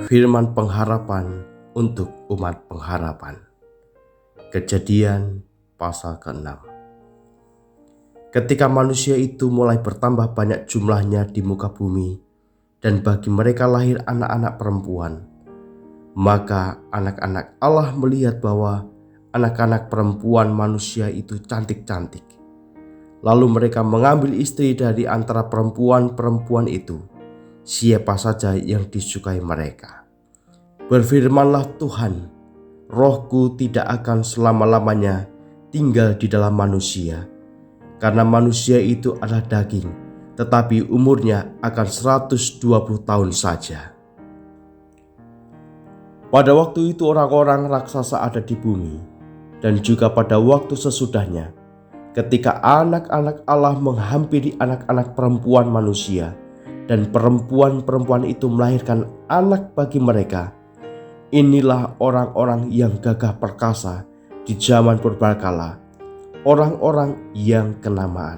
Firman pengharapan untuk umat pengharapan. Kejadian pasal ke-6. Ketika manusia itu mulai bertambah banyak jumlahnya di muka bumi, dan bagi mereka lahir anak-anak perempuan, maka anak-anak Allah melihat bahwa anak-anak perempuan manusia itu cantik-cantik. Lalu mereka mengambil istri dari antara perempuan-perempuan itu, siapa saja yang disukai mereka. Berfirmanlah Tuhan, Rohku tidak akan selama-lamanya tinggal di dalam manusia, karena manusia itu adalah daging, tetapi umurnya akan 120 tahun saja. Pada waktu itu orang-orang raksasa ada di bumi, dan juga pada waktu sesudahnya, ketika anak-anak Allah menghampiri anak-anak perempuan manusia, dan perempuan-perempuan itu melahirkan anak bagi mereka. Inilah orang-orang yang gagah perkasa di zaman purbakala, orang-orang yang kenamaan.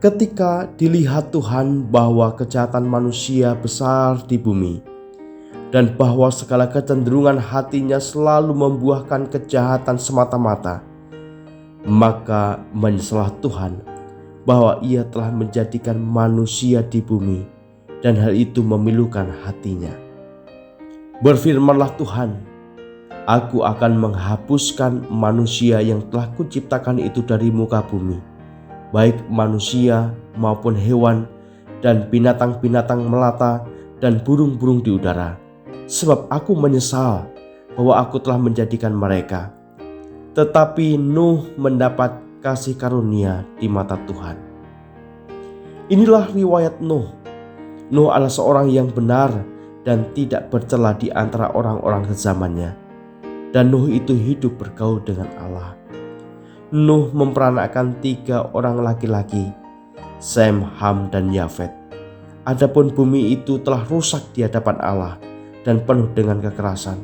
Ketika dilihat Tuhan bahwa kejahatan manusia besar di bumi, dan bahwa segala kecenderungan hatinya selalu membuahkan kejahatan semata-mata, maka menyesallah Tuhan bahwa Ia telah menjadikan manusia di bumi, dan hal itu memilukan hatinya. Berfirmanlah Tuhan, Aku akan menghapuskan manusia yang telah kuciptakan itu dari muka bumi, baik manusia maupun hewan dan binatang-binatang melata dan burung-burung di udara, sebab aku menyesal bahwa aku telah menjadikan mereka. Tetapi Nuh mendapat kasih karunia di mata Tuhan. Inilah riwayat Nuh. Nuh adalah seorang yang benar dan tidak bercela di antara orang-orang sezamannya. Dan Nuh itu hidup bergaul dengan Allah. Nuh memperanakkan 3 orang laki-laki, Sem, Ham, dan Yafet. Adapun bumi itu telah rusak di hadapan Allah dan penuh dengan kekerasan.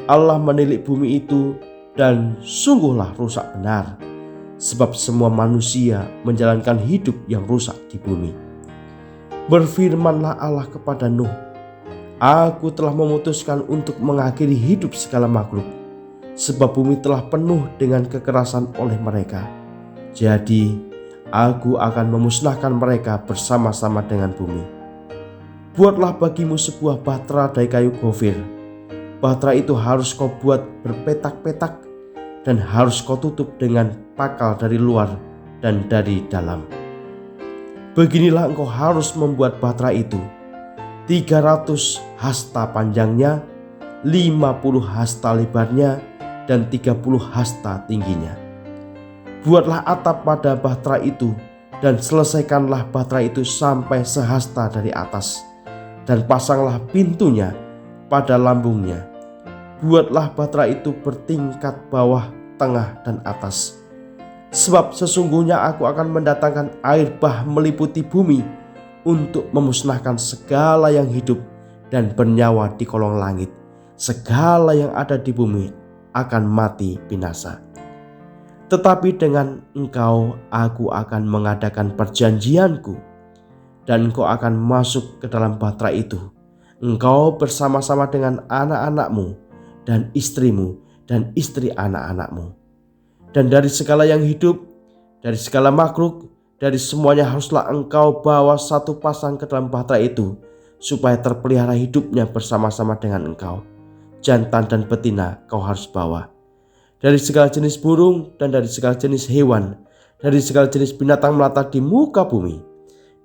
Allah menilik bumi itu dan sungguhlah rusak benar, sebab semua manusia menjalankan hidup yang rusak di bumi. Berfirmanlah Allah kepada Nuh, Aku telah memutuskan untuk mengakhiri hidup segala makhluk, sebab bumi telah penuh dengan kekerasan oleh mereka. Jadi aku akan memusnahkan mereka bersama-sama dengan bumi. Buatlah bagimu sebuah bahtera dari kayu gofir. Bahtera itu harus kau buat berpetak-petak, dan harus kau tutup dengan pakal dari luar dan dari dalam. Beginilah engkau harus membuat bahtera itu: 300 hasta panjangnya, 50 hasta lebarnya, dan 30 hasta tingginya. Buatlah atap pada bahtera itu, dan selesaikanlah bahtera itu sampai sehasta dari atas, dan pasanglah pintunya pada lambungnya. Buatlah bahtera itu bertingkat bawah, tengah, dan atas. Sebab sesungguhnya aku akan mendatangkan air bah meliputi bumi untuk memusnahkan segala yang hidup dan bernyawa di kolong langit. Segala yang ada di bumi akan mati binasa. Tetapi dengan engkau aku akan mengadakan perjanjianku, dan engkau akan masuk ke dalam bahtera itu, engkau bersama-sama dengan anak-anakmu dan istrimu dan istri anak-anakmu. Dan dari segala yang hidup, dari segala makhluk, dari semuanya haruslah engkau bawa satu pasang ke dalam bahtera itu, supaya terpelihara hidupnya bersama-sama dengan engkau. Jantan dan betina kau harus bawa. Dari segala jenis burung dan dari segala jenis hewan, dari segala jenis binatang melata di muka bumi.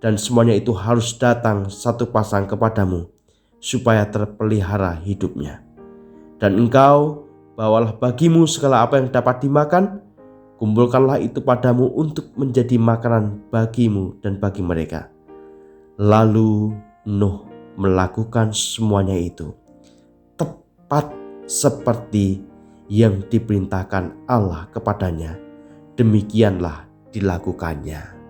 Dan semuanya itu harus datang satu pasang kepadamu, supaya terpelihara hidupnya. Dan engkau bawalah bagimu segala apa yang dapat dimakan, kumpulkanlah itu padamu untuk menjadi makanan bagimu dan bagi mereka. Lalu Nuh melakukan semuanya itu, tepat seperti yang diperintahkan Allah kepadanya. Demikianlah dilakukannya.